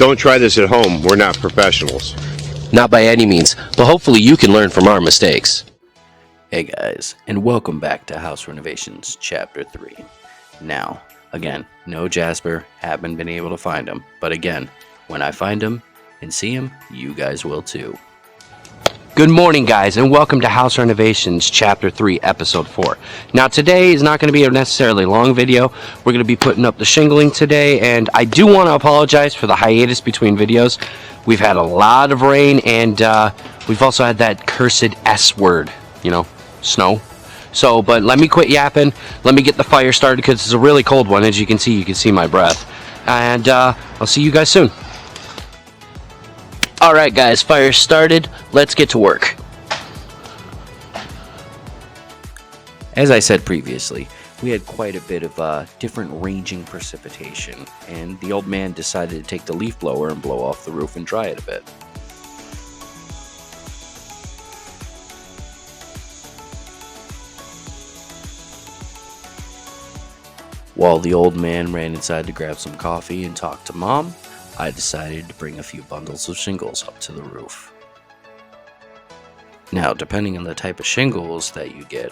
Don't try this at home. We're not professionals. Not by any means, but hopefully you can learn from our mistakes. Hey guys, and welcome back to House Renovations Chapter 3. Now, again, no Jasper, haven't been able to find him, but again, when I find him and see him, you guys will too. Good morning guys, and welcome to House Renovations Chapter 3, Episode 4. Now today is not going to be a necessarily long video. We're going to be putting up the shingling today, and I do want to apologize for the hiatus between videos. We've had a lot of rain, and we've also had that cursed S word, snow. So, but let me quit yapping. Let me get the fire started because it's a really cold one. As you can see my breath. And I'll see you guys soon. Alright guys, fire started. Let's get to work. As I said previously, we had quite a bit of different ranging precipitation, and the old man decided to take the leaf blower and blow off the roof and dry it a bit. While the old man ran inside to grab some coffee and talk to Mom, I decided to bring a few bundles of shingles up to the roof. Now, depending on the type of shingles that you get,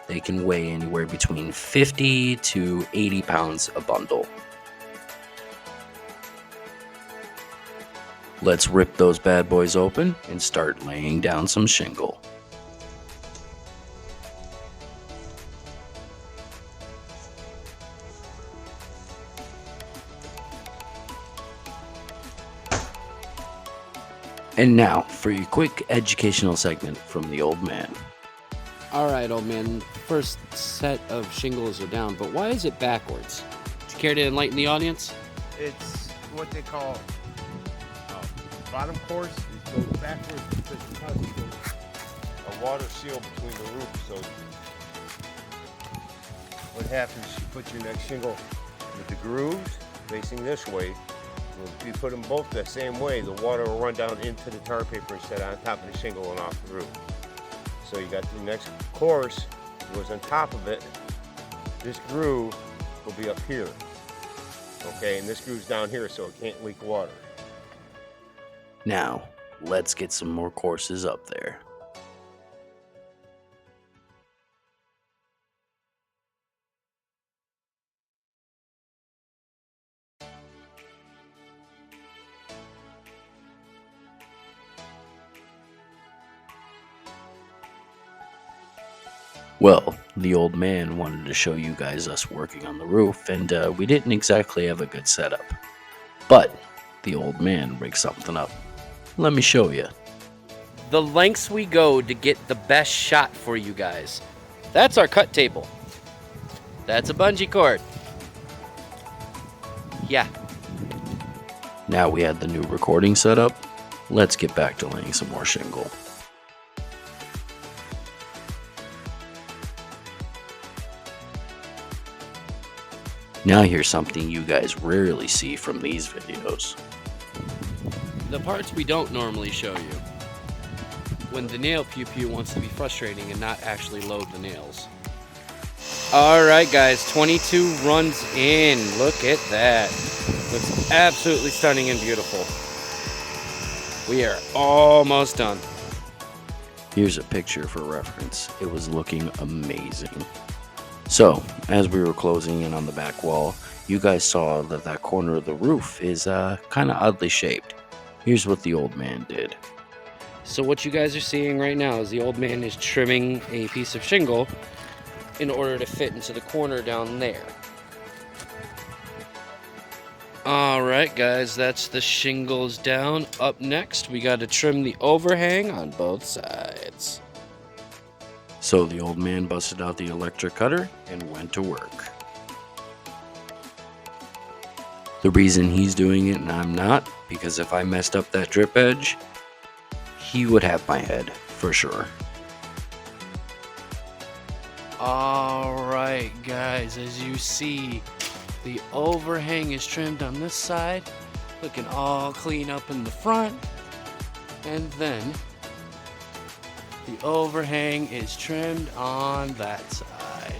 they can weigh anywhere between 50 to 80 pounds a bundle. Let's rip those bad boys open and start laying down some shingle. And now, for your quick educational segment from the old man. Alright, old man, first set of shingles are down, but why is it backwards? Do you care to enlighten the audience? It's what they call bottom course. It goes backwards because it causes a water seal between the roof. So what happens, you put your next shingle with the grooves facing this way. If you put them both the same way, the water will run down into the tar paper instead of on top of the shingle and off the roof. So you got the next course goes on top of it. This groove will be up here. Okay, and this groove's down here so it can't leak water. Now, let's get some more courses up there. Well, the old man wanted to show you guys us working on the roof, and we didn't exactly have a good setup. But the old man rigged something up. Let me show you. The lengths we go to get the best shot for you guys. That's our cut table. That's a bungee cord. Yeah. Now we had the new recording set up. Let's get back to laying some more shingle. Now here's something you guys rarely see from these videos. The parts we don't normally show you. When the nail pew pew wants to be frustrating and not actually load the nails. Alright guys, 22 runs in. Look at that. Looks absolutely stunning and beautiful. We are almost done. Here's a picture for reference. It was looking amazing. So, as we were closing in on the back wall, you guys saw that that corner of the roof is kind of oddly shaped. Here's what the old man did. So what you guys are seeing right now is the old man is trimming a piece of shingle in order to fit into the corner down there. Alright guys, that's the shingles down. Up next, we got to trim the overhang on both sides. So the old man busted out the electric cutter and went to work. The reason he's doing it and I'm not, because if I messed up that drip edge, he would have my head, for sure. Alright guys, as you see, the overhang is trimmed on this side, looking all clean up in the front, and then the overhang is trimmed on that side.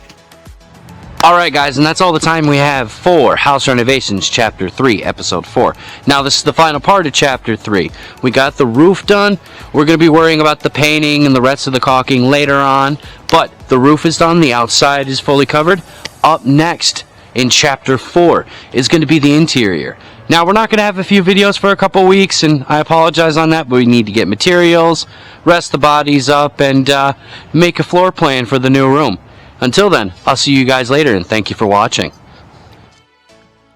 Alright guys, and that's all the time we have for House Renovations Chapter 3, Episode 4. Now this is the final part of Chapter 3. We got the roof done. We're going to be worrying about the painting and the rest of the caulking later on. But the roof is done, the outside is fully covered. Up next in Chapter 4 is going to be the interior. Now we're not going to have a few videos for a couple weeks, and I apologize on that, but we need to get materials, rest the bodies up, and make a floor plan for the new room. Until then, I'll see you guys later, and thank you for watching.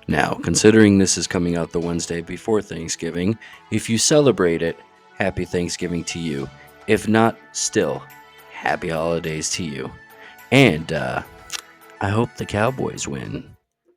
Now, considering this is coming out the Wednesday before Thanksgiving, if you celebrate it, happy Thanksgiving to you. If not, still, happy holidays to you. And, I hope the Cowboys win.